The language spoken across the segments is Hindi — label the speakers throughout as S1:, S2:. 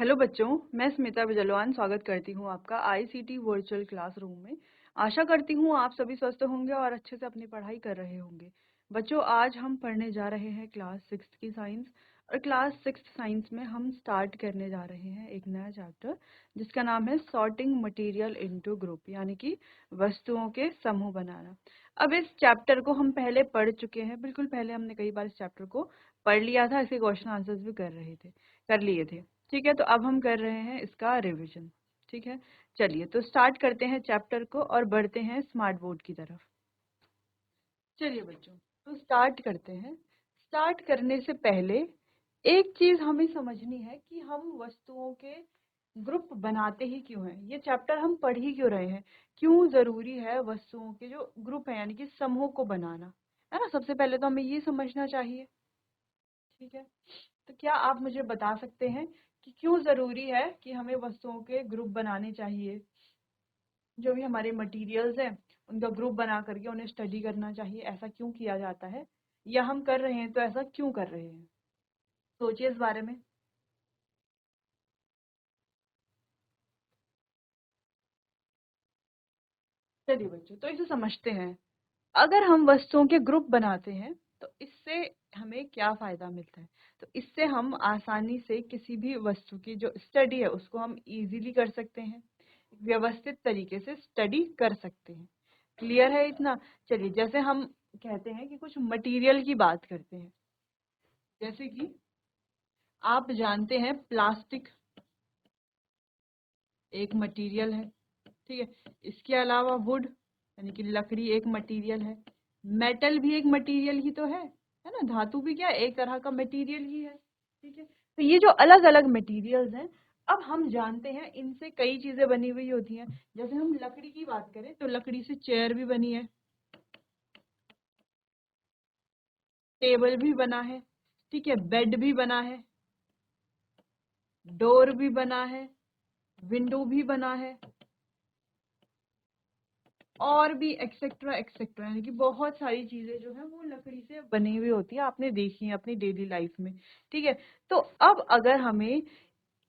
S1: हेलो बच्चों, मैं स्मिता बिजलवान स्वागत करती हूँ आपका आईसीटी वर्चुअल क्लासरूम में। आशा करती हूँ आप सभी स्वस्थ होंगे और अच्छे से अपनी पढ़ाई कर रहे होंगे। बच्चों, आज हम पढ़ने जा रहे हैं क्लास 6 की साइंस। और क्लास 6 साइंस में हम स्टार्ट करने जा रहे हैं एक नया चैप्टर जिसका नाम है सॉर्टिंग मटेरियल इनटू ग्रुप, यानी कि वस्तुओं के समूह बनाना। अब इस चैप्टर को हम पहले पढ़ चुके हैं, बिल्कुल पहले हमने कई बार इस चैप्टर को पढ़ लिया था, इसके क्वेश्चन आंसर्स भी कर लिए थे। ठीक है, तो अब हम कर रहे हैं इसका रिवीजन। ठीक है, चलिए तो स्टार्ट करते हैं चैप्टर को और बढ़ते हैं स्मार्ट बोर्ड की तरफ। चलिए बच्चों, तो स्टार्ट करते हैं। स्टार्ट करने से पहले एक चीज हमें समझनी है कि हम वस्तुओं के ग्रुप बनाते ही क्यों हैं। ये चैप्टर हम पढ़ ही क्यों रहे हैं, क्यों जरूरी है वस्तुओं के जो ग्रुप है यानी कि समूह को बनाना, है ना। सबसे पहले तो हमें ये समझना चाहिए। ठीक है, तो क्या आप मुझे बता सकते हैं कि क्यों जरूरी है कि हमें वस्तुओं के ग्रुप बनाने चाहिए। जो भी हमारे मटेरियल्स हैं उनका ग्रुप बना करके उन्हें स्टडी करना चाहिए। ऐसा क्यों किया जाता है, या हम कर रहे हैं तो ऐसा क्यों कर रहे हैं, सोचिए इस बारे में। चलिए बच्चों, तो इसे समझते हैं। अगर हम वस्तुओं के ग्रुप बनाते हैं तो इससे हमें क्या फायदा मिलता है। तो इससे हम आसानी से किसी भी वस्तु की जो स्टडी है उसको हम इजीली कर सकते हैं, व्यवस्थित तरीके से स्टडी कर सकते हैं। क्लियर है इतना। चलिए, जैसे हम कहते हैं कि कुछ मटेरियल की बात करते हैं, जैसे कि आप जानते हैं प्लास्टिक एक मटेरियल है। ठीक है, इसके अलावा वुड यानी कि लकड़ी एक मटेरियल है। मेटल भी एक मटेरियल ही तो है ना। धातु भी क्या एक तरह का मटेरियल ही है। ठीक है, तो ये जो अलग अलग मटेरियल्स हैं, अब हम जानते हैं इनसे कई चीजें बनी हुई होती हैं। जैसे हम लकड़ी की बात करें तो लकड़ी से चेयर भी बनी है, टेबल भी बना है, ठीक है, बेड भी बना है, डोर भी बना है, विंडो भी बना है, और भी एक्सेट्रा एक्सेट्रा, यानी कि बहुत सारी चीजें जो है वो लकड़ी से बनी हुई होती है, आपने देखी है अपनी डेली लाइफ में। ठीक है, तो अब अगर हमें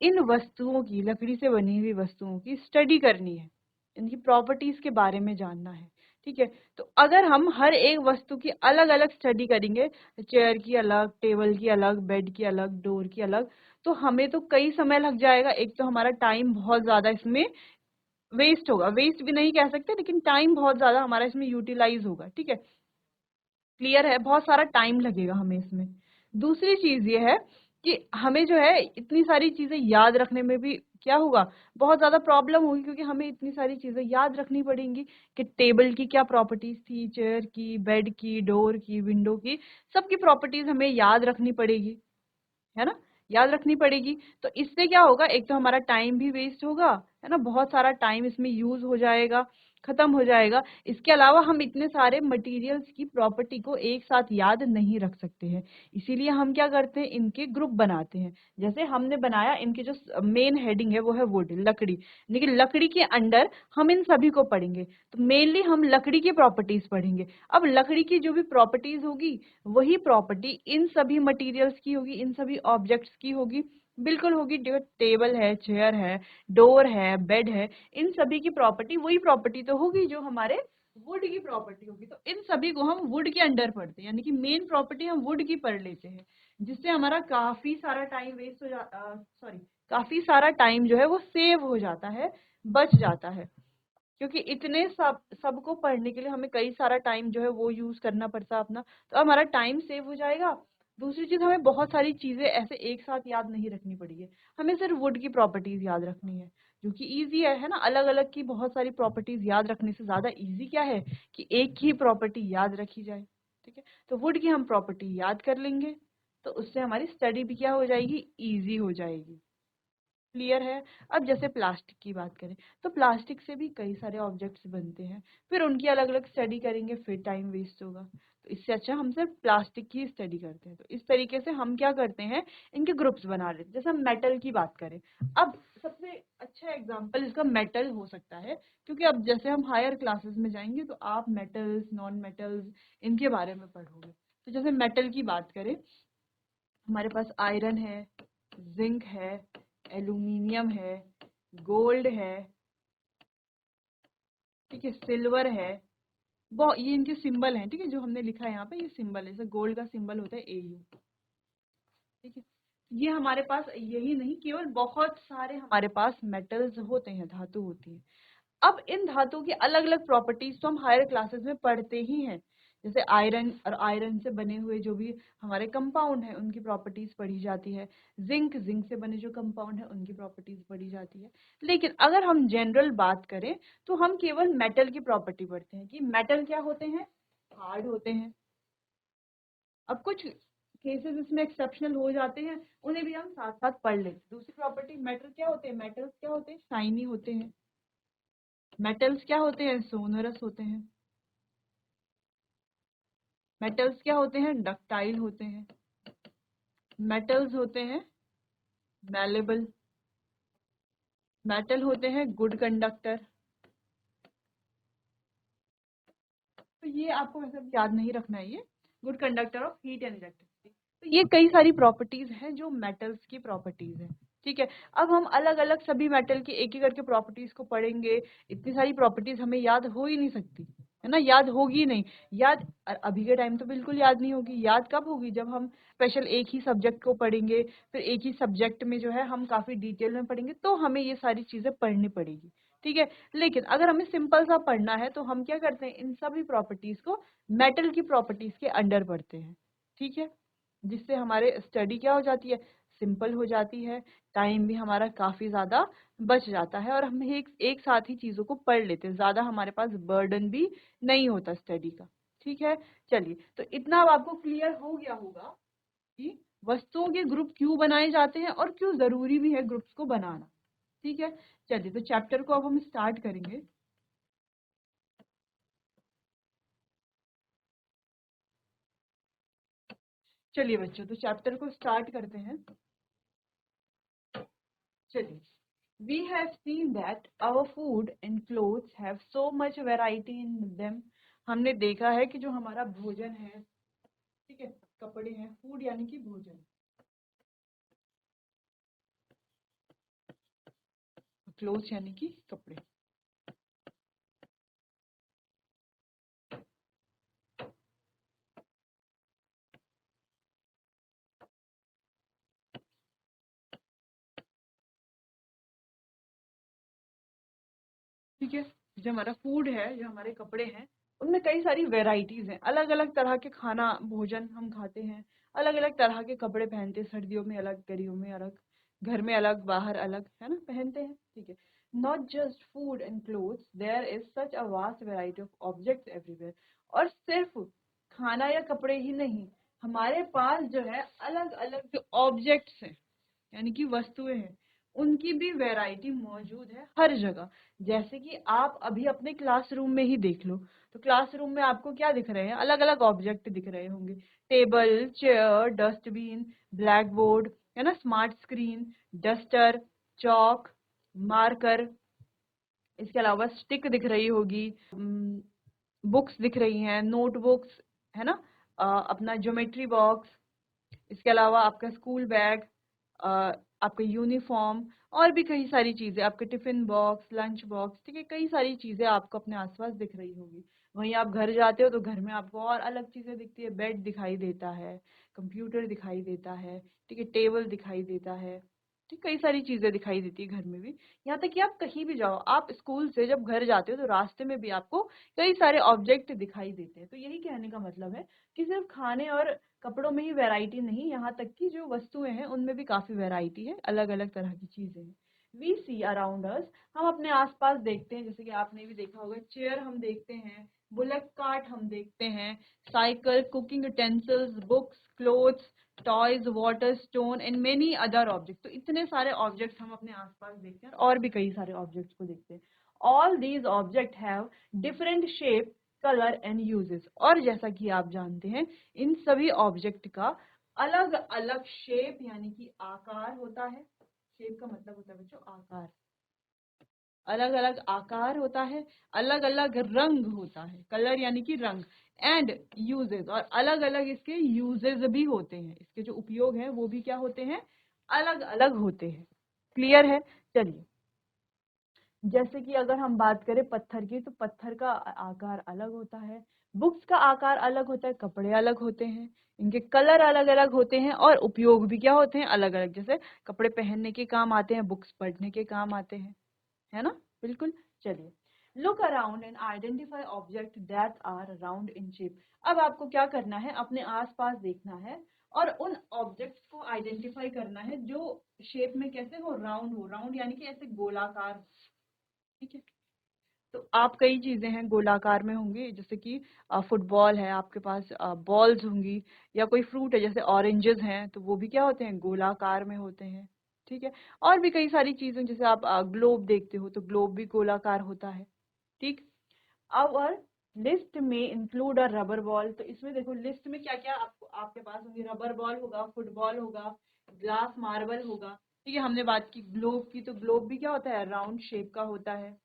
S1: इन वस्तुओं की, लकड़ी से बनी हुई वस्तुओं की स्टडी करनी है, इनकी प्रॉपर्टीज के बारे में जानना है। ठीक है, तो अगर हम हर एक वस्तु की अलग अलग स्टडी करेंगे, चेयर की अलग, टेबल की अलग, बेड की अलग, डोर की अलग, तो हमें तो कई समय लग जाएगा। एक तो हमारा टाइम बहुत ज्यादा इसमें वेस्ट होगा, वेस्ट भी नहीं कह सकते लेकिन टाइम बहुत ज्यादा हमारा इसमें यूटिलाइज होगा। ठीक है, क्लियर है, बहुत सारा टाइम लगेगा हमें इसमें। दूसरी चीज ये है कि हमें जो है इतनी सारी चीजें याद रखने में भी क्या होगा, बहुत ज्यादा प्रॉब्लम होगी, क्योंकि हमें इतनी सारी चीजें याद रखनी पड़ेंगी कि टेबल की क्या प्रॉपर्टीज थी, चेयर की, बेड की, डोर की, विंडो की, सबकी प्रॉपर्टीज हमें याद रखनी पड़ेगी, है ना, याद रखनी पड़ेगी। तो इससे क्या होगा, एक तो हमारा टाइम भी वेस्ट होगा, है ना, बहुत सारा टाइम इसमें यूज हो जाएगा, खत्म हो जाएगा। इसके अलावा हम इतने सारे मटेरियल्स की प्रॉपर्टी को एक साथ याद नहीं रख सकते हैं, इसीलिए हम क्या करते हैं, इनके ग्रुप बनाते हैं। जैसे हमने बनाया, इनके जो मेन हेडिंग है वो है वुड, लकड़ी, लेकिन लकड़ी के अंडर हम इन सभी को पढ़ेंगे। तो मेनली हम लकड़ी की प्रॉपर्टीज पढ़ेंगे। अब लकड़ी की जो भी प्रॉपर्टीज होगी वही प्रॉपर्टी इन सभी मटेरियल्स की होगी, इन सभी ऑब्जेक्ट्स की होगी, बिल्कुल होगी। जो टेबल है, चेयर है, डोर है, बेड है, इन सभी की प्रॉपर्टी वही प्रॉपर्टी तो होगी जो हमारे वुड की प्रॉपर्टी होगी। तो इन सभी को हम वुड के अंडर पढ़ते हैं, यानी कि मेन प्रॉपर्टी हम वुड की पढ़ लेते हैं, जिससे हमारा काफी सारा टाइम वेस्ट हो जाता, सॉरी, काफी सारा टाइम जो है वो सेव हो जाता है, बच जाता है। क्योंकि इतने सबको पढ़ने के लिए हमें कई सारा टाइम जो है वो यूज करना पड़ता है अपना, तो हमारा टाइम सेव हो जाएगा। दूसरी चीज, हमें बहुत सारी चीजें ऐसे एक साथ याद नहीं रखनी पड़ेगी, हमें सिर्फ वुड की प्रॉपर्टीज याद रखनी है, जो कि ईजी है ना। अलग अलग की बहुत सारी प्रॉपर्टीज याद रखने से ज्यादा ईजी क्या है कि एक ही प्रॉपर्टी याद रखी जाए। ठीक है, तो वुड की हम प्रॉपर्टी याद कर लेंगे, तो उससे हमारी स्टडी भी क्या हो जाएगी, ईजी हो जाएगी। क्लियर है। अब जैसे प्लास्टिक की बात करें तो प्लास्टिक से भी कई सारे ऑब्जेक्ट्स बनते हैं, फिर उनकी अलग अलग स्टडी करेंगे, फिर टाइम वेस्ट होगा। तो इससे अच्छा हम सिर्फ प्लास्टिक की स्टडी करते हैं। तो इस तरीके से हम क्या करते हैं, इनके ग्रुप्स बना लेते हैं। जैसे हम मेटल की बात करें, अब सबसे अच्छा एग्जांपल इसका मेटल हो सकता है, क्योंकि अब जैसे हम हायर क्लासेस में जाएंगे तो आप मेटल्स, नॉन मेटल्स, इनके बारे में पढ़ोगे। तो जैसे मेटल की बात करें, हमारे पास आयरन है, जिंक है, एल्यूमिनियम है, गोल्ड है, ठीक है, सिल्वर है। वो ये इनके सिंबल हैं, ठीक है, जो हमने लिखा है यहाँ पे, ये सिंबल है। जैसे गोल्ड का सिंबल होता है AU, ठीक है। ये हमारे पास यही नहीं, केवल बहुत सारे हमारे पास मेटल्स होते हैं, धातु होती है। अब इन धातुओं की अलग अलग प्रॉपर्टीज तो हम हायर क्लासेस में पढ़ते ही हैं। जैसे आयरन और आयरन से बने हुए जो भी हमारे कंपाउंड हैं उनकी प्रॉपर्टीज पढ़ी जाती है। जिंक, जिंक से बने जो कंपाउंड है उनकी प्रॉपर्टीज पढ़ी जाती है। लेकिन अगर हम जनरल बात करें तो हम केवल मेटल की प्रॉपर्टी पढ़ते हैं कि मेटल क्या होते हैं, हार्ड होते हैं। अब कुछ केसेस इसमें एक्सेप्शनल हो जाते हैं, उन्हें भी हम साथ साथ पढ़ लेते हैं। दूसरी प्रॉपर्टी, मेटल क्या होते हैं, मेटल्स क्या होते हैं, शाइनी होते हैं। मेटल्स क्या होते हैं, सोनरस होते हैं। मेटल्स क्या होते हैं, डक्टाइल होते हैं। मेटल्स होते हैं मैलेबल। मेटल होते हैं गुड कंडक्टर। तो ये आपको वैसे याद नहीं रखना है, ये good conductor of heat and electricity. तो ये कई सारी प्रॉपर्टीज हैं जो मेटल्स की प्रॉपर्टीज हैं, ठीक है। अब हम अलग अलग सभी मेटल की एक एक करके प्रॉपर्टीज को पढ़ेंगे। इतनी सारी प्रॉपर्टीज हमें याद हो ही नहीं सकती, है ना, याद होगी नहीं। याद अभी के टाइम तो बिल्कुल याद नहीं होगी। याद कब होगी, जब हम स्पेशल एक ही सब्जेक्ट को पढ़ेंगे, फिर एक ही सब्जेक्ट में जो है हम काफी डिटेल में पढ़ेंगे, तो हमें ये सारी चीजें पढ़नी पड़ेगी, ठीक है। लेकिन अगर हमें सिंपल सा पढ़ना है तो हम क्या करते हैं, इन सभी प्रॉपर्टीज को मेटल की प्रॉपर्टीज के अंडर पढ़ते हैं, ठीक है। जिससे हमारे स्टडी क्या हो जाती है, सिंपल हो जाती है। टाइम भी हमारा काफी ज्यादा बच जाता है और हम एक साथ ही चीजों को पढ़ लेते हैं, ज्यादा हमारे पास बर्डन भी नहीं होता स्टडी का, ठीक है। चलिए, तो इतना अब आपको क्लियर हो गया होगा कि वस्तुओं के ग्रुप क्यों बनाए जाते हैं और क्यों जरूरी भी है ग्रुप्स को बनाना, ठीक है। चलिए, तो चैप्टर को अब हम स्टार्ट करेंगे। चलिए बच्चों, तो चैप्टर को स्टार्ट करते हैं। चलिए, we have seen that our food and clothes have so much variety in them। हमने देखा है कि जो हमारा भोजन है, ठीक है, कपड़े हैं, फूड यानी कि भोजन, क्लोथ्स यानी कि कपड़े, ठीक है। जो हमारा फूड है, जो हमारे कपड़े हैं, उनमें कई सारी वेराइटीज हैं। अलग अलग तरह के खाना भोजन हम खाते हैं, अलग अलग तरह के कपड़े पहनते हैं, सर्दियों में अलग, गर्मियों में अलग, घर में अलग, बाहर अलग, है ना, पहनते हैं, ठीक है। Not just food and clothes, there is such a vast variety of objects everywhere. और सिर्फ खाना या कपड़े ही नहीं, हमारे पास जो है अलग अलग जो ऑब्जेक्ट्स हैं यानी कि वस्तुएं हैं, उनकी भी वैरायटी मौजूद है हर जगह। जैसे कि आप अभी अपने क्लासरूम में ही देख लो, तो क्लासरूम में आपको क्या दिख रहे हैं, अलग अलग ऑब्जेक्ट दिख रहे होंगे। Table, chair, dustbin, black board, है ना, स्मार्ट स्क्रीन, डस्टर, चौक, मार्कर, इसके अलावा स्टिक दिख रही होगी, बुक्स दिख रही हैं, नोटबुक्स, है ना, अपना ज्योमेट्री बॉक्स, इसके अलावा आपका स्कूल बैग, आपका यूनिफॉर्म, और भी कई सारी चीजें, आपके टिफिन बॉक्स, लंच बॉक्स, ठीक है, कई सारी चीजें आपको अपने आसपास दिख रही होगी। वहीं आप घर जाते हो तो घर में आपको और अलग चीजें दिखती है, बेड दिखाई देता है, कंप्यूटर दिखाई देता है, ठीक है, टेबल दिखाई देता है, ठीक, कई सारी चीजें दिखाई देती है घर में भी। यहाँ तक कि आप कहीं भी जाओ, आप स्कूल से जब घर जाते हो तो रास्ते में भी आपको कई सारे ऑब्जेक्ट दिखाई देते हैं। तो यही कहने का मतलब है कि सिर्फ खाने और कपड़ों में ही वैरायटी नहीं, यहाँ तक कि जो वस्तुएं हैं उनमें भी काफी वैरायटी है, अलग अलग तरह की चीजें हैं। वी सी अराउंड अस, हम अपने आसपास देखते हैं, जैसे कि आपने भी देखा होगा, चेयर हम देखते हैं, बुलेट कार्ट हम देखते हैं, cycle, cooking utensils, books, clothes, toys, water, stone and many other object. तो इतने सारे ऑब्जेक्ट्स हम अपने आसपास देखते हैं और भी कई सारे ऑब्जेक्ट्स को देखते हैं। All these object have different shape, colour and uses. और जैसा कि आप जानते हैं, इन सभी ऑब्जेक्ट का अलग अलग शेप यानी कि आकार होता है। शेप का मतलब होता है बच्चों आकार, अलग अलग आकार होता है, अलग अलग रंग होता है, कलर यानी कि रंग, एंड यूजेस, और अलग अलग इसके यूजेस भी होते हैं, इसके जो उपयोग हैं वो भी क्या होते हैं, अलग अलग होते हैं। क्लियर है? चलिए, जैसे कि अगर हम बात करें पत्थर की, तो पत्थर का आकार अलग होता है, बुक्स का आकार अलग होता है, कपड़े अलग होते हैं, इनके कलर अलग अलग होते हैं और उपयोग भी क्या होते हैं, अलग अलग। जैसे कपड़े पहनने के काम आते हैं, बुक्स पढ़ने के काम आते हैं, है ना? बिल्कुल। चलिए, look around and identify object that are round in shape. अब आपको क्या करना है, अपने आसपास देखना है और उन ऑब्जेक्ट्स को आइडेंटिफाई करना है जो शेप में कैसे हो, राउंड हो। राउंड यानी कि ऐसे गोलाकार हो, ठीक है? तो आप कई चीजें हैं गोलाकार में होंगी, जैसे कि फुटबॉल है, आपके पास बॉल्स होंगी, या कोई फ्रूट है जैसे ऑरेंजेस हैं, तो वो भी क्या होते हैं, गोलाकार में होते हैं, ठीक है? और भी कई सारी चीजें, जैसे आप ग्लोब देखते हो तो ग्लोब भी गोलाकार होता है, ठीक? अब और लिस्ट में इंक्लूड अ रबर बॉल। तो इसमें देखो लिस्ट में क्या क्या आपको आपके पास होंगे, रबर बॉल होगा, फुटबॉल होगा, ग्लास मार्बल होगा, ठीक है? हमने बात की ग्लोब की, तो ग्लोब भी क्या होता है, राउंड शेप का होता है।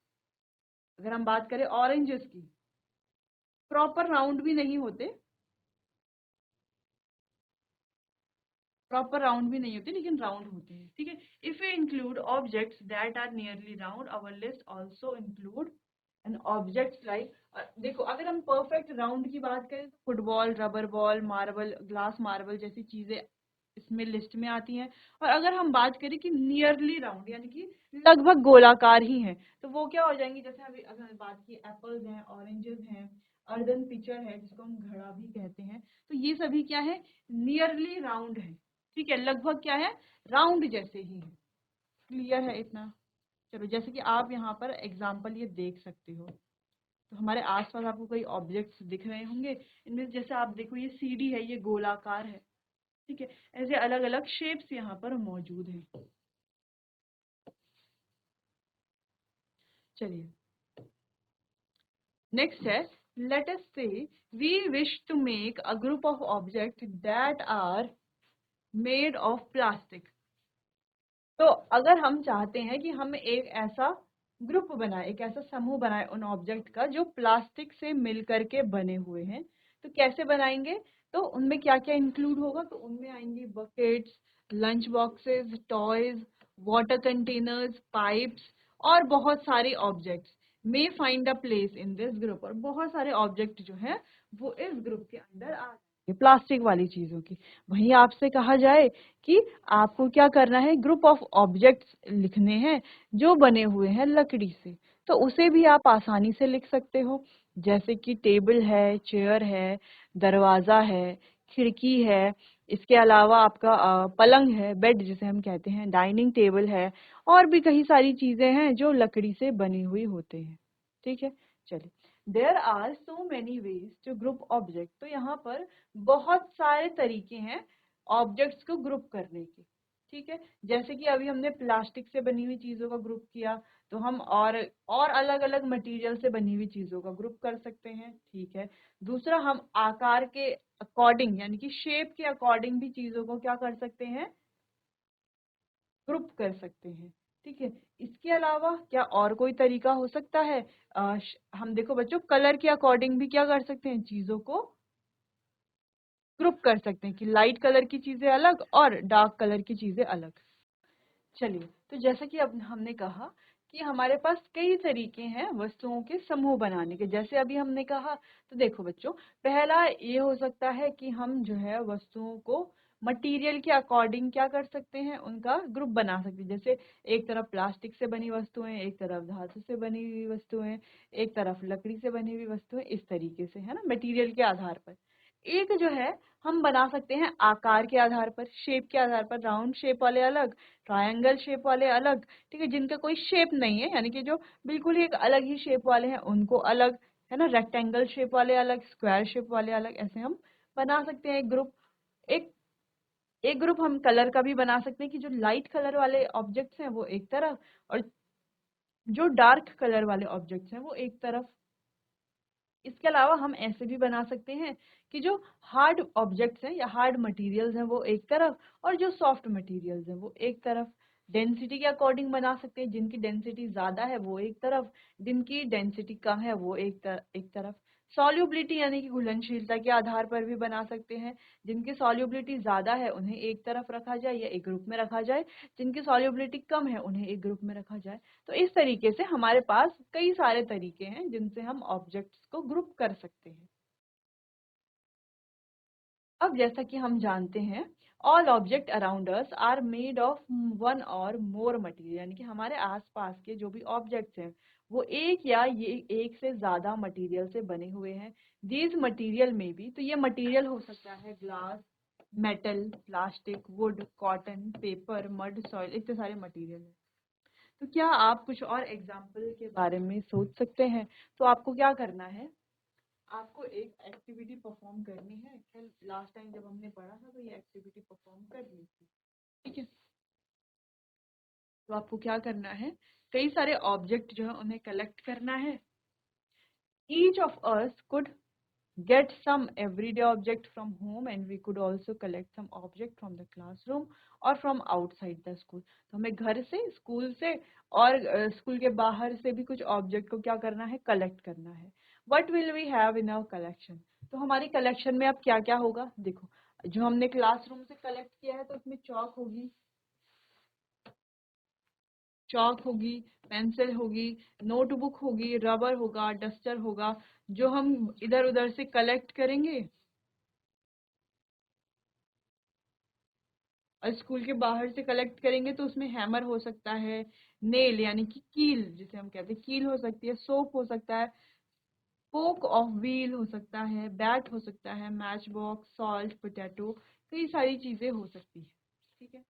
S1: अगर हम बात करें ऑरेंजेस की, प्रॉपर राउंड भी नहीं होते, प्रॉपर राउंड भी नहीं होते, लेकिन राउंड होते हैं, ठीक है? If you include objects that are nearly round, our list also include an objects like, देखो अगर हम परफेक्ट राउंड की बात करें तो football, rubber ball, marble, glass marble जैसी चीजें इसमें लिस्ट में आती हैं। और अगर हम बात करें कि नियरली राउंड यानी कि लगभग गोलाकार ही हैं, तो वो क्या हो जाएंगी, जैसे अभी अगर बात की एप्पल्स हैं, ऑरेंजेस हैं, अर्दन पिचर है जिसको हम घड़ा भी कहते हैं, तो ये सभी क्या है, नियरली राउंड है, ठीक है? लगभग क्या है, राउंड जैसे ही है। क्लियर है इतना? चलो, जैसे कि आप यहाँ पर एग्जाम्पल ये देख सकते हो, तो हमारे आसपास आपको कई ऑब्जेक्ट्स दिख रहे होंगे, इनमें से जैसे आप देखो ये सीढ़ी है, ये गोलाकार है, ठीक है? ऐसे अलग अलग शेप्स यहाँ पर मौजूद हैं। चलिए, नेक्स्ट है, let us say we wish to make a group of object that are made of plastic. तो अगर हम चाहते हैं कि हम एक ऐसा ग्रुप बनाए, एक ऐसा समूह बनाए उन ऑब्जेक्ट का जो प्लास्टिक से मिल करके बने हुए हैं, तो कैसे बनाएंगे? तो उनमें क्या क्या इंक्लूड होगा, तो उनमें आएंगे buckets, lunch boxes, toys, water containers, pipes और बहुत सारे objects may find a place in this group. और बहुत सारे ऑब्जेक्ट जो है वो इस ग्रुप के अंदर आ जाएंगे, प्लास्टिक वाली चीजों की। वहीं आपसे कहा जाए कि आपको क्या करना है, ग्रुप ऑफ ऑब्जेक्ट्स लिखने हैं जो बने हुए हैं लकड़ी से, तो उसे भी आप आसानी से लिख सकते हो। जैसे कि टेबल है, चेयर है, दरवाजा है, खिड़की है, इसके अलावा आपका पलंग है, बेड जिसे हम कहते हैं, डाइनिंग टेबल है, और भी कई सारी चीजें हैं जो लकड़ी से बनी हुई होते हैं, ठीक है? चलिए, there are so many ways to group object. तो यहाँ पर बहुत सारे तरीके हैं ऑब्जेक्ट्स को ग्रुप करने के, ठीक है? जैसे कि अभी हमने प्लास्टिक से बनी हुई चीजों का ग्रुप किया, तो हम और अलग अलग मटेरियल से बनी हुई चीजों का ग्रुप कर सकते हैं, ठीक है? दूसरा, हम आकार के अकॉर्डिंग यानी कि शेप के अकॉर्डिंग भी चीजों को क्या कर सकते हैं, ग्रुप कर सकते हैं, ठीक है? इसके अलावा क्या और कोई तरीका हो सकता है? हम देखो बच्चों, कलर के अकॉर्डिंग भी क्या कर सकते हैं, चीजों को ग्रुप कर सकते हैं कि लाइट कलर की चीजें अलग और डार्क कलर की चीजें अलग। चलिए, तो जैसा कि अब हमने कहा कि हमारे पास कई तरीके हैं वस्तुओं के समूह बनाने के। जैसे अभी हमने कहा, तो देखो बच्चों, पहला ये हो सकता है कि हम जो है वस्तुओं को मटेरियल के अकॉर्डिंग क्या कर सकते हैं, उनका ग्रुप बना सकते हैं। जैसे एक तरफ प्लास्टिक से बनी वस्तुएं, एक तरफ धातु से बनी हुई वस्तुएं, एक तरफ लकड़ी से बनी हुई वस्तुएं, इस तरीके से, है ना, मटेरियल के आधार पर। एक जो है हम बना सकते हैं आकार के आधार पर, शेप के आधार पर, राउंड शेप वाले अलग, ट्रायंगल शेप वाले अलग, ठीक है? जिनका कोई शेप नहीं है, यानी कि जो बिल्कुल ही एक अलग ही शेप वाले हैं उनको अलग, है ना? रेक्टेंगल शेप वाले अलग, स्क्वायर शेप वाले अलग, ऐसे हम बना सकते हैं एक ग्रुप। एक एक ग्रुप हम कलर का भी बना सकते हैं कि जो लाइट कलर वाले ऑब्जेक्ट्स हैं वो एक तरफ, और जो डार्क कलर वाले ऑब्जेक्ट्स हैं वो एक तरफ। इसके अलावा हम ऐसे भी बना सकते हैं कि जो हार्ड ऑब्जेक्ट्स हैं या हार्ड मटेरियल्स हैं वो एक तरफ, और जो सॉफ्ट मटेरियल्स हैं वो एक तरफ। डेंसिटी के अकॉर्डिंग बना सकते हैं, जिनकी डेंसिटी ज्यादा है वो एक तरफ, जिनकी डेंसिटी कम है वो एक तरफ। सॉल्युबिलिटी यानी कि घुलनशीलता के आधार पर भी बना सकते हैं। जिनकी सॉल्युबिलिटी ज्यादा है उन्हें एक तरफ रखा जाए या एक ग्रुप में रखा जाए, जिनकी सॉल्युबिलिटी कम है उन्हें एक ग्रुप में रखा जाए। तो इस तरीके से हमारे पास कई सारे तरीके हैं जिनसे हम ऑब्जेक्ट्स को ग्रुप कर सकते हैं। अब जैसा कि हम जानते हैं, all object around us are made of one or more material, यानी कि हमारे आसपास के जो भी ऑब्जेक्ट्स हैं वो एक या ये एक से ज्यादा मटेरियल से बने हुए हैं। दीज मटेरियल में भी, तो ये मटेरियल हो सकता है glass, metal, plastic, would, cotton, paper, mud, soil, इतने सारे मटेरियल हैं। तो क्या आप कुछ और एग्जाम्पल के बारे में सोच सकते हैं? तो आपको क्या करना है, आपको एक एक्टिविटी परफॉर्म करनी है। कल लास्ट टाइम जब हमने पढ़ा था तो ये एक्टिविटी परफॉर्म कर ली थी, ठीक है। तो आपको क्या करना है, कई सारे ऑब्जेक्ट जो है उन्हें कलेक्ट करना है। Each of us could get some everyday object from home and we could also collect some object from the classroom or from outside the school। तो हमें घर से, स्कूल से और स्कूल के बाहर से भी कुछ ऑब्जेक्ट को क्या करना है, कलेक्ट करना है। What will we have in our collection? तो हमारी कलेक्शन में अब क्या क्या होगा, देखो जो हमने क्लासरूम से कलेक्ट किया है तो उसमें चौक होगी, पेंसिल होगी, नोटबुक होगी, रबर होगा, डस्टर होगा, जो हम इधर उधर से कलेक्ट करेंगे। और स्कूल के बाहर से कलेक्ट करेंगे तो उसमें हैमर हो सकता है, नेल यानी कि कील जिसे हम कहते हैं, कील हो सकती है, सोप हो सकता है, पोक ऑफ व्हील हो सकता है, बैट हो सकता है, मैच बॉक्स, सॉल्ट, पोटैटो, कई सारी चीजें हो सकती है, ठीक है।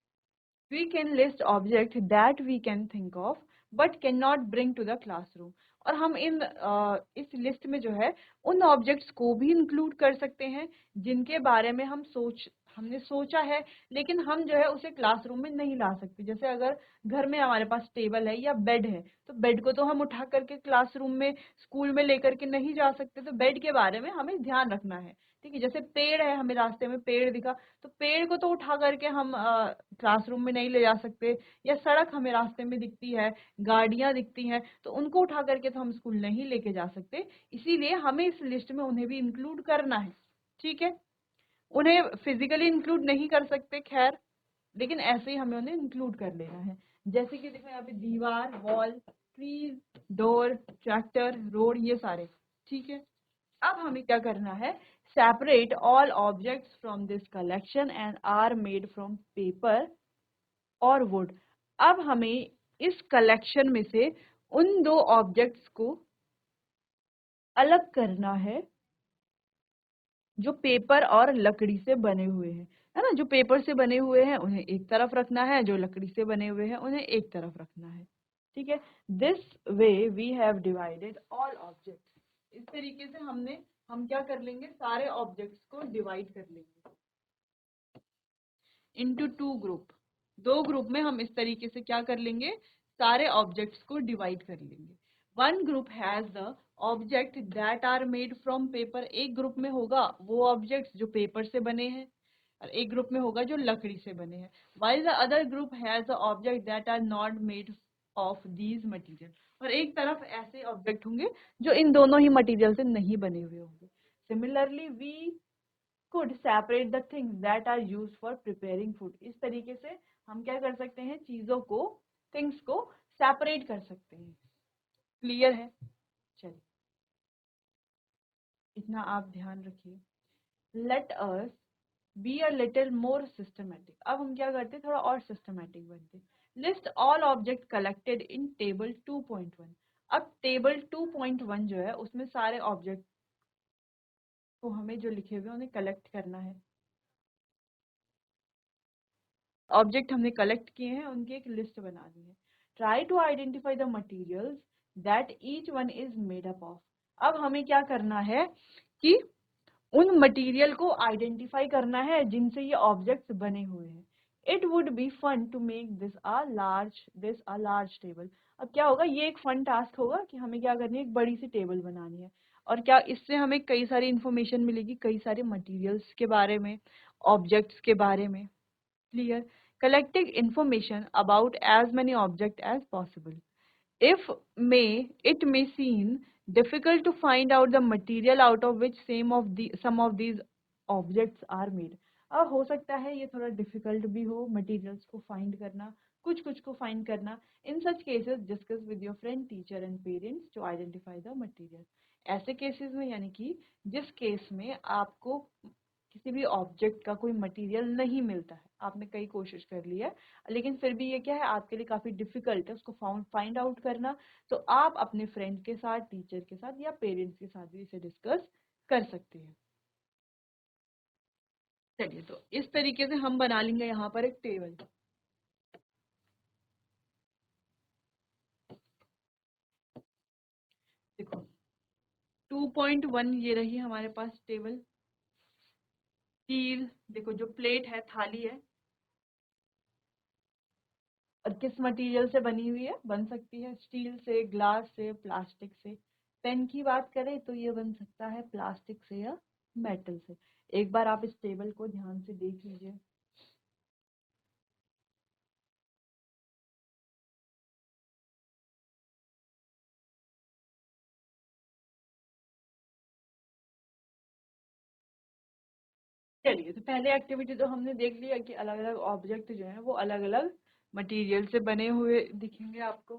S1: We can list object that we can think of but cannot bring to the classroom। और हम इस लिस्ट में जो है उन ऑब्जेक्ट्स को भी इंक्लूड कर सकते हैं जिनके बारे में हमने सोचा है लेकिन हम जो है उसे क्लासरूम में नहीं ला सकते। जैसे अगर घर में हमारे पास टेबल है या बेड है तो बेड को तो हम उठा करके क्लासरूम में, स्कूल में लेकर के नहीं जा सकते, तो बेड के बारे में हमें ध्यान रखना है, ठीक है। जैसे पेड़ है, हमें रास्ते में पेड़ दिखा तो पेड़ को तो उठा करके हम क्लासरूम में नहीं ले जा सकते, या सड़क हमें रास्ते में दिखती है, गाड़ियां दिखती हैं तो उनको उठा करके तो हम स्कूल नहीं लेके जा सकते। इसीलिए हमें इस लिस्ट में उन्हें भी इंक्लूड करना है, ठीक है। उन्हें फिजिकली इंक्लूड नहीं कर सकते खैर, लेकिन ऐसे ही हमें उन्हें इंक्लूड कर लेना है। जैसे कि देखो यहाँ पे दीवार, wall, trees, door, tractor, road, ये सारे, ठीक है। अब हमें क्या करना है, separate all objects from this collection and are made from paper और वुड। अब हमें इस कलेक्शन में से उन दो ऑब्जेक्ट्स को अलग करना है जो पेपर और लकड़ी से बने हुए हैं, है ना। जो पेपर से बने हुए हैं उन्हें एक तरफ रखना है, जो लकड़ी से बने हुए हैं उन्हें एक तरफ रखना है, ठीक है। This way we have divided all objects. इस तरीके से हम क्या कर लेंगे, सारे ऑब्जेक्ट्स को डिवाइड कर लेंगे इनटू टू ग्रुप। दो ग्रुप में हम इस तरीके से क्या कर लेंगे, सारे ऑब्जेक्ट्स को डिवाइड कर लेंगे। One group has the object that are made from paper. एक ग्रुप में होगा वो ऑब्जेक्ट्स जो पेपर से बने हैं और एक ग्रुप में होगा जो लकड़ी से बने हैं। While the other group has the object that are not made of these material. और एक तरफ ऐसे ऑब्जेक्ट होंगे जो इन दोनों ही मटीरियल से नहीं बने हुए होंगे। Similarly we could separate the things that are used for preparing food। इस तरीके से हम क्या कर सकते हैं, चीजों को, थिंग्स को सेपरेट कर सकते हैं। क्लियर है? चलिए इतना आप ध्यान रखिए। Let us be a little more systematic. अब हम क्या करते हैं, थोड़ा और सिस्टमेटिक बनते हैं। List all object collected in table 2.1। अब टेबल 2.1 जो है उसमें सारे ऑब्जेक्ट को हमें जो लिखे हुए उन्हें कलेक्ट करना है। ऑब्जेक्ट हमने कलेक्ट किए हैं उनकी एक लिस्ट बना दी है। Try to identify the materials that each one is made up of. अब हमें क्या करना है कि उन मटेरियल को आइडेंटिफाई करना है जिनसे ये ऑब्जेक्ट्स बने हुए हैं। It would be fun to make this a large table. अब क्या होगा, ये एक फन टास्क होगा कि हमें क्या करनी है, एक बड़ी सी टेबल बनानी है। और क्या इससे हमें कई सारी इंफॉर्मेशन मिलेगी, कई सारे मटेरियल्स के बारे में, ऑब्जेक्ट्स के बारे में। Clear? Collecting information about as many objects as possible। it may seem difficult to find out the material out of which some of these objects are made. अब हो सकता है ये थोड़ा डिफिकल्ट भी हो मटेरियल्स को फाइंड करना, कुछ कुछ को फाइंड करना. In such cases discuss with your friend, teacher and parents to identify the material. ऐसे केसेस में यानी कि जिस केस में आपको किसी भी ऑब्जेक्ट का कोई मटेरियल नहीं मिलता है, आपने कई कोशिश कर ली है लेकिन फिर भी ये क्या है आपके लिए काफी डिफिकल्ट है उसको फाइंड आउट करना, तो आप अपने फ्रेंड के साथ, टीचर के साथ या पेरेंट्स के साथ भी इसे डिस्कस कर सकते हैं. चलिए, तो इस तरीके से हम बना लेंगे यहाँ पर एक टेबल. देखो 2.1 ये रही हमारे पास टेबल. स्टील, देखो जो प्लेट है, थाली है, और किस मटेरियल से बनी हुई है, बन सकती है स्टील से, ग्लास से, प्लास्टिक से. पेन की बात करें तो ये बन सकता है प्लास्टिक से या मेटल से. एक बार आप इस टेबल को ध्यान से देख लीजिए. चलिए, तो पहले एक्टिविटी तो हमने देख लिया कि अलग अलग ऑब्जेक्ट जो है वो अलग अलग मटेरियल से बने हुए दिखेंगे आपको.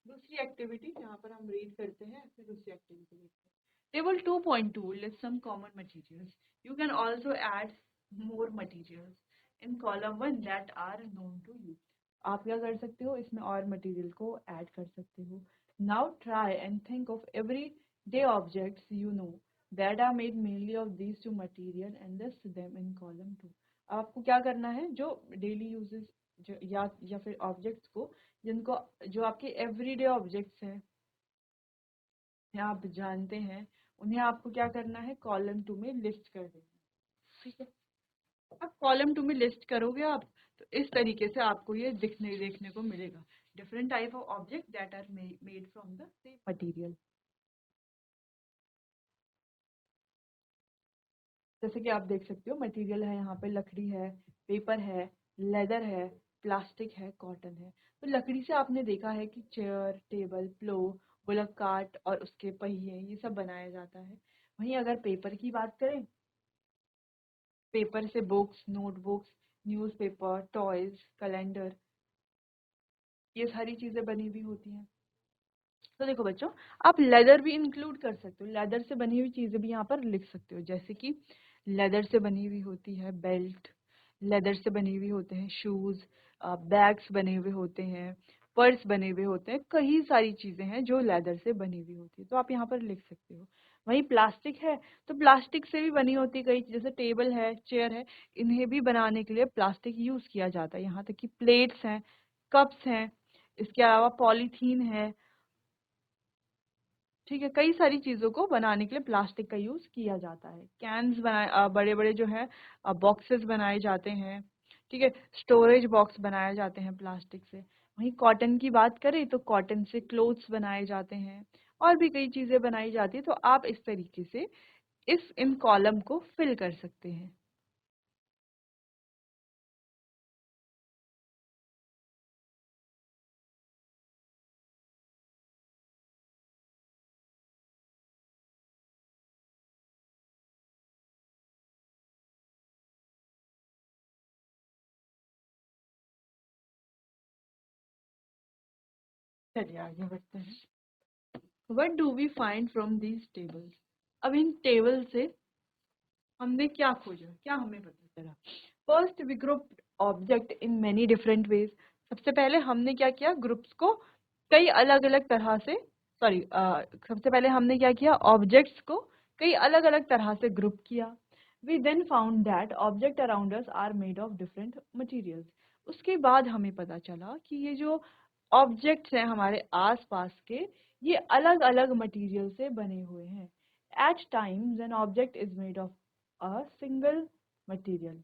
S1: दूसरी एक्टिविटी जहाँ पर हम रीड करते हैं, फिर दूसरी एक्टिविटी देखते हैं. Table 2.2 lists some common materials. You can also add more materials in column 1 that are known to you. आप क्या कर सकते हो, इसमें और मटेरियल को ऐड कर सकते हो. Now try and think of everyday objects you know that are made mainly of these two material and list them in column 2. आपको क्या करना है, जो डेली यूजेस जो या फिर ऑब्जेक्ट्स को जिनको जो आपके एवरीडे ऑब्जेक्ट्स हैं या आप जानते हैं, उन्हें आपको क्या करना है, कॉलम 2 में लिस्ट कर देना. ठीक है, अब कॉलम 2 में लिस्ट करोगे आप, तो इस तरीके से आपको ये देखने को मिलेगा. Different type of object that are made from the same material. जैसे कि आप देख सकते हो मटेरियल है यहाँ पे, लकड़ी है, पेपर है, लेदर है, प्लास्टिक है, कॉटन है. तो लकड़ी से आपने देखा है कि चेयर, टेबल, प्लो, बुलक कार्ट और उसके पहिए, ये सब बनाया जाता है. वहीं अगर पेपर की बात करें, पेपर से books, notebooks, newspaper, toys, calendar, ये सारी चीजें बनी हुई होती हैं. तो देखो बच्चों, आप लेदर भी इंक्लूड कर सकते हो, लेदर से बनी हुई चीजें भी यहाँ पर लिख सकते हो. जैसे कि लेदर से बनी हुई होती है बेल्ट, लेदर से बनी हुई होते हैं शूज, बैग्स बने हुए होते हैं, पर्स बने हुए होते हैं, कई सारी चीजें हैं जो लेदर से बनी हुई होती है, तो आप यहाँ पर लिख सकते हो. वहीं प्लास्टिक है तो प्लास्टिक से भी बनी होती है कई, जैसे टेबल है, चेयर है, इन्हें भी बनाने के लिए प्लास्टिक यूज किया जाता है. यहाँ तक कि प्लेट्स हैं, कप्स हैं, इसके अलावा पॉलीथीन है. ठीक है, कई सारी चीजों को बनाने के लिए प्लास्टिक का यूज किया जाता है. कैन्स बनाए, बड़े बड़े जो है बॉक्सेस बनाए जाते हैं. ठीक है, स्टोरेज बॉक्स बनाए जाते हैं प्लास्टिक से. वहीं कॉटन की बात करें तो कॉटन से क्लोथ्स बनाए जाते हैं, और भी कई चीजें बनाई जाती है. तो आप इस तरीके से इन कॉलम को फिल कर सकते हैं. चलिए आगे बढ़ते हैं. What do we find from these tables. अब इन टेबल से हमने क्या खोजा, क्या हमें पता चला. First we group object in many different ways. सबसे पहले हमने क्या किया, ग्रुप्स को कई अलग अलग तरह से, सॉरी, सबसे पहले हमने क्या किया, ऑब्जेक्ट्स को कई अलग अलग तरह से ग्रुप किया. We then found that object around us are made of different materials. उसके बाद हमें पता चला कि ये जो ऑब्जेक्ट्स हैं हमारे आसपास के, ये अलग अलग मटेरियल से बने हुए हैं. At times an object is made of a single material.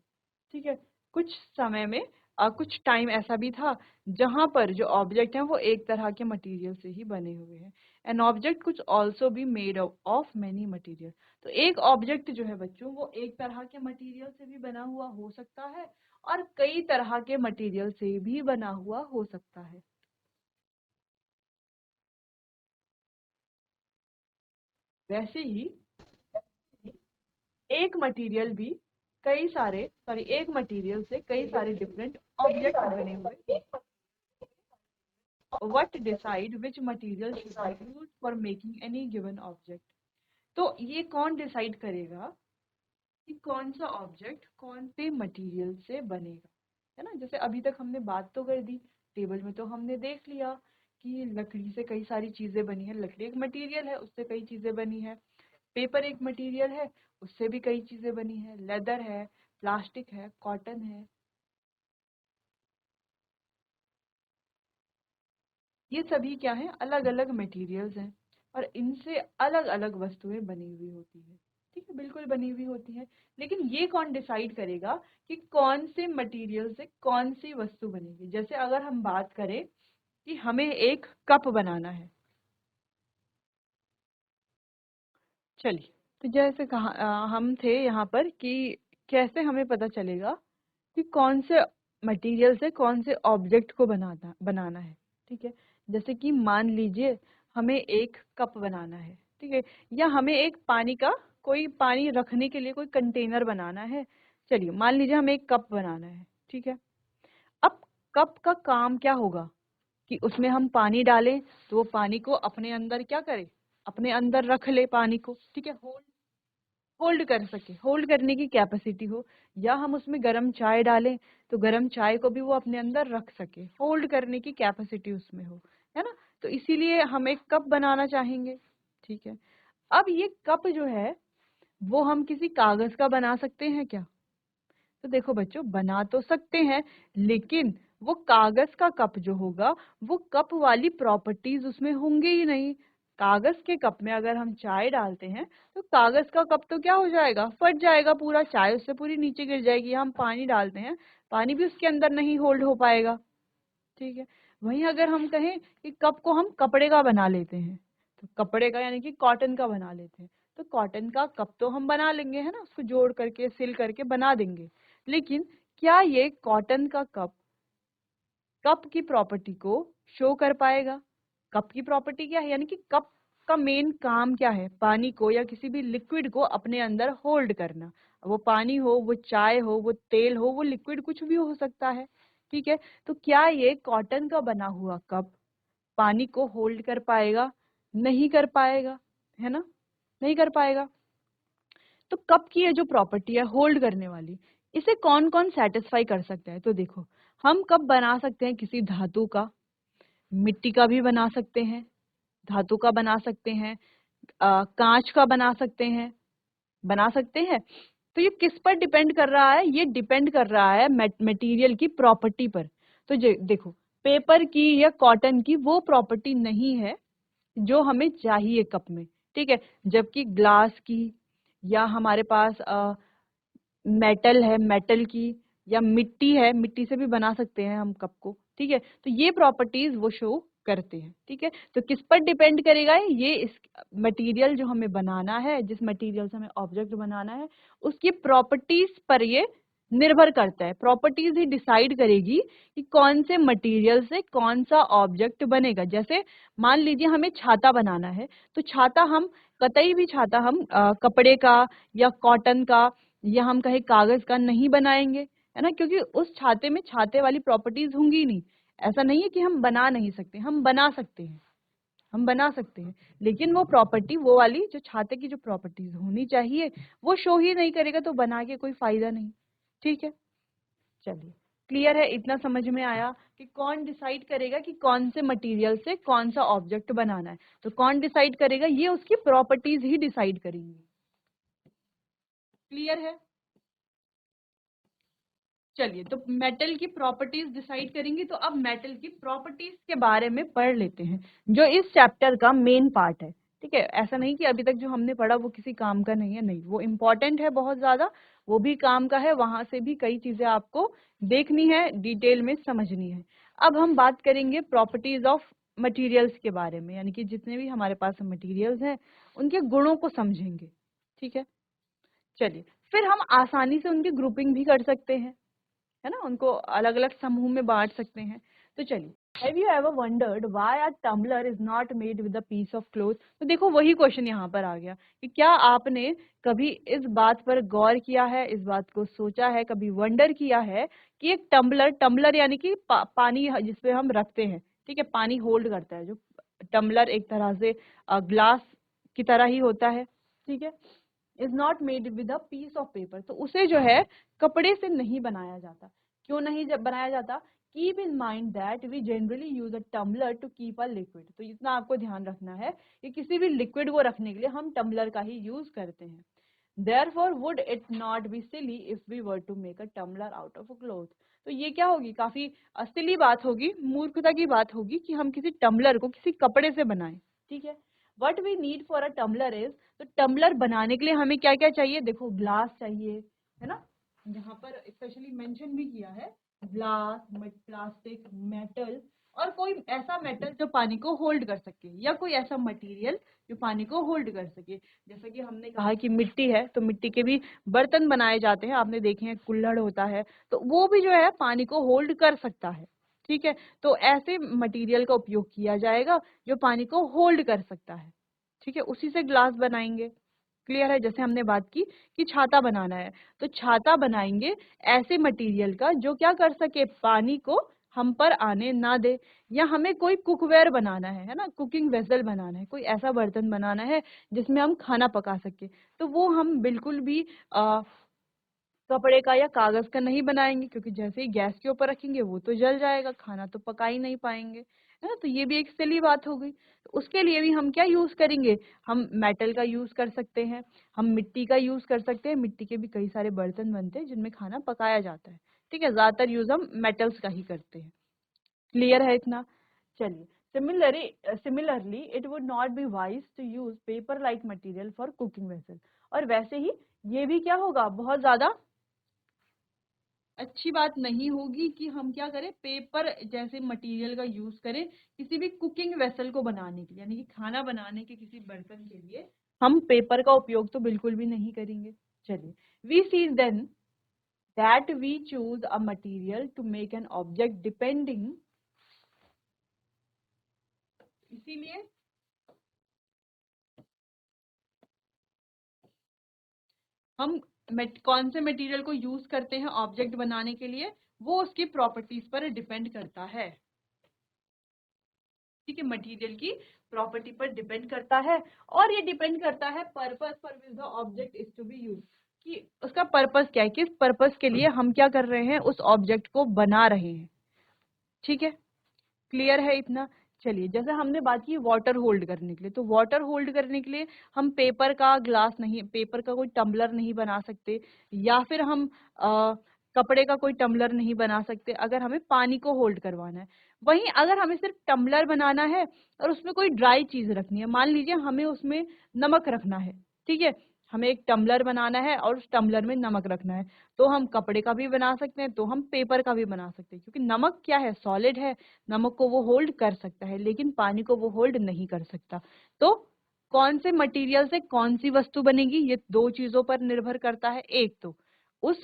S1: ठीक है, कुछ समय में कुछ टाइम ऐसा भी था जहां पर जो ऑब्जेक्ट हैं वो एक तरह के मटेरियल से ही बने हुए हैं. एन ऑब्जेक्ट कुछ also be made of many material. तो एक ऑब्जेक्ट जो है बच्चों, वो एक तरह के मटेरियल से भी बना हुआ हो सकता है और कई तरह के मटेरियल से भी बना हुआ हो सकता है. वैसे ही एक मटेरियल भी एक मटेरियल से कई सारे डिफरेंट ऑब्जेक्ट बने हुए। What decide which material should be used for making any given object? तो ये कौन डिसाइड करेगा कि कौन सा ऑब्जेक्ट कौन से मटेरियल से बनेगा, है ना। जैसे अभी तक हमने बात तो कर दी, टेबल में तो हमने देख लिया कि लकड़ी से कई सारी चीजें बनी है, लकड़ी एक मटेरियल है, उससे कई चीजें बनी है। पेपर एक मटेरियल है, उससे भी कई चीजें बनी है। लेदर है, प्लास्टिक है, कॉटन है, ये सभी क्या है, अलग अलग मटेरियल्स हैं और इनसे अलग अलग वस्तुएं बनी हुई होती है। ठीक है, बिल्कुल बनी हुई होती है। लेकिन ये कौन डिसाइड करेगा कि कौन से मटेरियल से कौन सी वस्तु बनेगी। जैसे अगर हम बात करें कि हमें एक कप बनाना है, चलिए, तो जैसे कहा हम थे यहाँ पर कि कैसे हमें पता चलेगा कि कौन से मटेरियल से कौन से ऑब्जेक्ट को बनाना है। ठीक है, जैसे कि मान लीजिए हमें एक कप बनाना है, ठीक है, या हमें एक पानी का कोई पानी रखने के लिए कोई कंटेनर बनाना है। चलिए मान लीजिए हमें एक कप बनाना है, ठीक है। अब कप का काम क्या होगा कि उसमें हम पानी डालें तो वो पानी को अपने अंदर क्या करे, अपने अंदर रख ले पानी को, ठीक है, होल्ड होल्ड कर सके, होल्ड करने की कैपेसिटी हो। या हम उसमें गर्म चाय डालें तो गर्म चाय को भी वो अपने अंदर रख सके, होल्ड करने की कैपेसिटी उसमें हो, है ना। तो इसीलिए हम एक कप बनाना चाहेंगे। ठीक है, अब ये कप जो है वो हम किसी कागज का बना सकते हैं क्या। तो देखो बच्चों, बना तो सकते हैं, लेकिन वो कागज का कप जो होगा वो कप वाली प्रॉपर्टीज उसमें होंगे ही नहीं। कागज के कप में अगर हम चाय डालते हैं तो कागज का कप तो क्या हो जाएगा, फट जाएगा पूरा, चाय उससे पूरी नीचे गिर जाएगी। हम पानी डालते हैं, पानी भी उसके अंदर नहीं होल्ड हो पाएगा। ठीक है, वहीं अगर हम कहें कि कप को हम कपड़े का बना लेते हैं, तो कपड़े का यानी कि कॉटन का बना लेते हैं, तो कॉटन का कप तो हम बना लेंगे, है ना, उसको जोड़ करके सिल करके बना देंगे। लेकिन क्या ये कॉटन का कप कप की प्रॉपर्टी को शो कर पाएगा। कप की प्रॉपर्टी क्या है, यानी कि कप का मेन काम क्या है, पानी को या किसी भी लिक्विड को अपने अंदर होल्ड करना। वो पानी हो, वो चाय हो, वो तेल हो, वो लिक्विड कुछ भी हो सकता है। ठीक है, तो क्या ये कॉटन का बना हुआ कप पानी को होल्ड कर पाएगा, नहीं कर पाएगा, है ना, नहीं कर पाएगा। तो कप की ये जो प्रॉपर्टी है होल्ड करने वाली, इसे कौन कौन सेटिस्फाई कर सकता है। तो देखो, हम कप बना सकते हैं किसी धातु का, मिट्टी का भी बना सकते हैं, धातु का बना सकते हैं, कांच का बना सकते हैं। तो ये किस पर डिपेंड कर रहा है, ये डिपेंड कर रहा है मटेरियल की प्रॉपर्टी पर। तो देखो, पेपर की या कॉटन की वो प्रॉपर्टी नहीं है जो हमें चाहिए कप में, ठीक है। जबकि ग्लास की या हमारे पास मेटल है, मेटल की, या मिट्टी है, मिट्टी से भी बना सकते हैं हम कप को, ठीक है। तो ये प्रॉपर्टीज वो शो करते हैं, ठीक है। तो किस पर डिपेंड करेगा ये, इस मटेरियल जो हमें बनाना है, जिस मटेरियल से हमें ऑब्जेक्ट बनाना है, उसकी प्रॉपर्टीज पर ये निर्भर करता है। प्रॉपर्टीज ही डिसाइड करेगी कि कौन से मटेरियल से कौन सा ऑब्जेक्ट बनेगा। जैसे मान लीजिए हमें छाता बनाना है, तो छाता हम कतई भी छाता हम कपड़े का या कॉटन का या हम कहे कागज का नहीं बनाएंगे, है ना, क्योंकि उस छाते में छाते वाली प्रॉपर्टीज होंगी ही नहीं। ऐसा नहीं है कि हम बना नहीं सकते, हम बना सकते हैं, हम बना सकते हैं, लेकिन वो प्रॉपर्टी, वो वाली जो छाते की जो प्रॉपर्टीज होनी चाहिए वो शो ही नहीं करेगा, तो बना के कोई फायदा नहीं। ठीक है, चलिए, क्लियर है, इतना समझ में आया कि कौन डिसाइड करेगा कि कौन से मटेरियल से कौन सा ऑब्जेक्ट बनाना है। तो कौन डिसाइड करेगा, ये उसकी प्रॉपर्टीज ही डिसाइड करेंगी। क्लियर है, चलिए, तो मेटल की प्रॉपर्टीज डिसाइड करेंगे। तो अब मेटल की प्रॉपर्टीज के बारे में पढ़ लेते हैं, जो इस चैप्टर का मेन पार्ट है। ठीक है, ऐसा नहीं कि अभी तक जो हमने पढ़ा वो किसी काम का नहीं है, नहीं, वो इम्पोर्टेंट है बहुत ज्यादा, वो भी काम का है, वहां से भी कई चीजें आपको देखनी है, डिटेल में समझनी है। अब हम बात करेंगे प्रॉपर्टीज ऑफ मटेरियल्स के बारे में, यानी कि जितने भी हमारे पास मटेरियल्स हैं उनके गुणों को समझेंगे। ठीक है, चलिए, फिर हम आसानी से उनकी ग्रुपिंग भी कर सकते हैं, है ना, उनको अलग अलग समूह में बांट सकते हैं। तो चलिए, have you ever wondered why a tumbler is not made with a piece of cloth? तो देखो वही क्वेश्चन यहाँ पर आ गया कि क्या आपने कभी इस बात पर गौर किया है, इस बात को सोचा है, कभी वंडर किया है कि एक टम्बलर, टम्बलर यानी कि पानी जिसपे हम रखते हैं, ठीक है, पानी होल्ड करता है, जो टम्बलर एक तरह से ग्लास की तरह ही होता है, ठीक है, is not made with a piece of paper, तो उसे जो है कपड़े से नहीं बनाया जाता। क्यों नहीं जब बनाया जाता? Keep in mind that we generally use a tumbler to keep a liquid, तो इतना आपको ध्यान रखना है कि किसी भी लिक्विड को रखने के लिए हम टम्बलर का ही यूज करते हैं। Therefore would it not be silly if we were to make a tumbler out of a cloth? तो ये क्या होगी, काफी सिली बात होगी, मूर्खता की बात होगी कि हम किसी टम्बलर को किसी कपड़े से बनाएं, ठीक है। What we need for a tumbler is, तो टम्बलर बनाने के लिए हमें क्या क्या चाहिए? देखो ग्लास चाहिए, है ना, यहाँ पर स्पेशली मेंशन भी किया है, ग्लास, प्लास्टिक, मेटल, और कोई ऐसा मेटल जो पानी को होल्ड कर सके, या कोई ऐसा मटेरियल जो पानी को होल्ड कर सके। जैसे कि हमने कहा कि मिट्टी है, तो मिट्टी के भी बर्तन बनाए जाते हैं, आपने देखे हैं, कुल्हड़ होता है, तो वो भी जो है पानी को होल्ड कर सकता है, ठीक है। तो ऐसे मटेरियल का उपयोग किया जाएगा जो पानी को होल्ड कर सकता है, ठीक है, उसी से ग्लास बनाएंगे। क्लियर है? जैसे हमने बात की कि छाता बनाना है, तो छाता बनाएंगे ऐसे मटेरियल का जो क्या कर सके, पानी को हम पर आने ना दे। या हमें कोई कुकवेयर बनाना है ना, कुकिंग वेसल बनाना है, कोई ऐसा बर्तन बनाना है जिसमें हम खाना पका सके, तो वो हम बिल्कुल भी कपड़े का या कागज का नहीं बनाएंगे, क्योंकि जैसे ही गैस के ऊपर रखेंगे वो तो जल जाएगा, खाना तो पका ही नहीं पाएंगे, है ना। तो ये भी एक सिली बात हो गई। तो उसके लिए भी हम क्या यूज करेंगे, हम मेटल का यूज कर सकते हैं, हम मिट्टी का यूज कर सकते हैं, मिट्टी के भी कई सारे बर्तन बनते हैं जिनमें खाना पकाया जाता है, ठीक है, ज्यादातर यूज हम मेटल्स का ही करते हैं। क्लियर है इतना? चलिए, similarly it would not be wise to use paper like material for cooking vessel, और वैसे ही ये भी क्या होगा, बहुत ज्यादा अच्छी बात नहीं होगी कि हम क्या करें, पेपर जैसे मटेरियल का यूज करें किसी भी कुकिंग वेसल को बनाने के लिए, यानी कि खाना बनाने के किसी बर्तन के लिए हम पेपर का उपयोग तो बिल्कुल भी नहीं करेंगे। चलिए, we see then that we choose a material to make an object depending, इसीलिए हम कौन से मटेरियल को यूज करते हैं ऑब्जेक्ट बनाने के लिए, वो उसकी प्रॉपर्टीज पर डिपेंड करता है, ठीक है, मटेरियल की प्रॉपर्टी पर डिपेंड करता है। और ये डिपेंड करता है purpose for which the object is to be use, कि उसका पर्पस क्या है, किस पर्पस के लिए हम क्या कर रहे हैं, उस ऑब्जेक्ट को बना रहे हैं, ठीक है। क्लियर है इतना? चलिए, जैसे हमने बात की वाटर होल्ड करने के लिए, तो वाटर होल्ड करने के लिए हम पेपर का ग्लास नहीं, पेपर का कोई टम्बलर नहीं बना सकते, या फिर हम कपड़े का कोई टम्बलर नहीं बना सकते अगर हमें पानी को होल्ड करवाना है। वहीं अगर हमें सिर्फ टम्बलर बनाना है और उसमें कोई ड्राई चीज रखनी है, मान लीजिए हमें उसमें नमक रखना है, ठीक है, हमें एक टम्बलर बनाना है और उस टम्बलर में नमक रखना है, तो हम कपड़े का भी बना सकते हैं, तो हम पेपर का भी बना सकते हैं, क्योंकि नमक क्या है, सॉलिड है, नमक को वो होल्ड कर सकता है, लेकिन पानी को वो होल्ड नहीं कर सकता। तो कौन से मटेरियल से कौन सी वस्तु बनेगी, ये दो चीजों पर निर्भर करता है। एक तो उस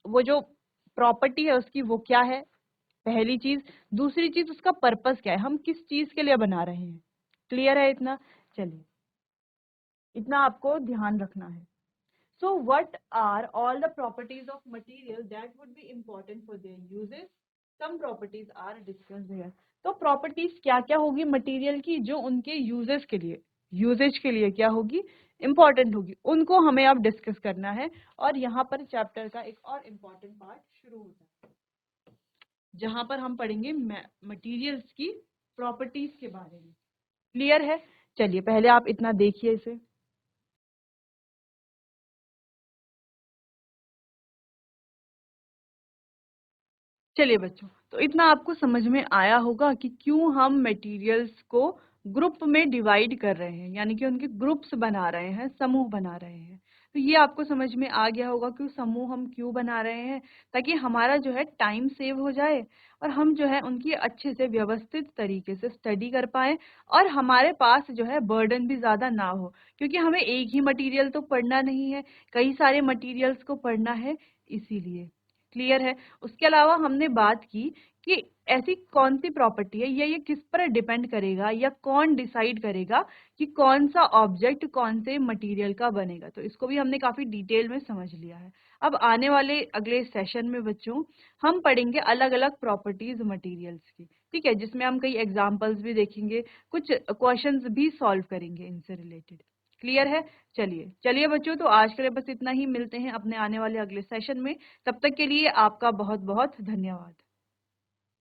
S1: वो जो प्रॉपर्टी है उसकी, वो क्या है, पहली चीज। दूसरी चीज, उसका पर्पस क्या है, हम किस चीज के लिए बना रहे हैं। क्लियर है इतना? चलिए, इतना आपको ध्यान रखना है। So what are all the properties of material that would be important for their uses? Some properties are discussed here. तो properties क्या क्या होगी मटेरियल की, जो उनके यूजेस के लिए, यूजेज के लिए क्या होगी, इंपॉर्टेंट होगी, उनको हमें अब डिस्कस करना है। और यहाँ पर चैप्टर का एक और इम्पोर्टेंट पार्ट शुरू होता है, जहाँ पर हम पढ़ेंगे मटेरियल्स की प्रॉपर्टीज के बारे में। क्लियर है? चलिए, पहले आप इतना देखिए इसे। चलिए बच्चों, तो इतना आपको समझ में आया होगा कि क्यों हम मटेरियल्स को ग्रुप में डिवाइड कर रहे हैं, यानी कि उनके ग्रुप्स बना रहे हैं, समूह बना रहे हैं। तो ये आपको समझ में आ गया होगा कि समूह हम क्यों बना रहे हैं, ताकि हमारा जो है टाइम सेव हो जाए, और हम जो है उनकी अच्छे से व्यवस्थित तरीके से स्टडी कर पाए, और हमारे पास जो है बर्डन भी ज्यादा ना हो, क्योंकि हमें एक ही मटेरियल तो पढ़ना नहीं है, कई सारे मटेरियल्स को पढ़ना है, इसीलिए। क्लियर है? उसके अलावा हमने बात की कि ऐसी कौन सी प्रॉपर्टी है या ये किस पर डिपेंड करेगा या कौन डिसाइड करेगा कि कौन सा ऑब्जेक्ट कौन से मटेरियल का बनेगा। तो इसको भी हमने काफी डिटेल में समझ लिया है। अब आने वाले अगले सेशन में बच्चों हम पढ़ेंगे अलग अलग प्रॉपर्टीज मटेरियल्स की, ठीक है, जिसमें हम कई एग्जांपल्स भी देखेंगे, कुछ क्वेश्चंस भी सॉल्व करेंगे इनसे रिलेटेड। क्लियर है? चलिए चलिए बच्चों, तो आज के लिए बस इतना ही। मिलते हैं अपने आने वाले अगले सेशन में। तब तक के लिए आपका बहुत बहुत धन्यवाद।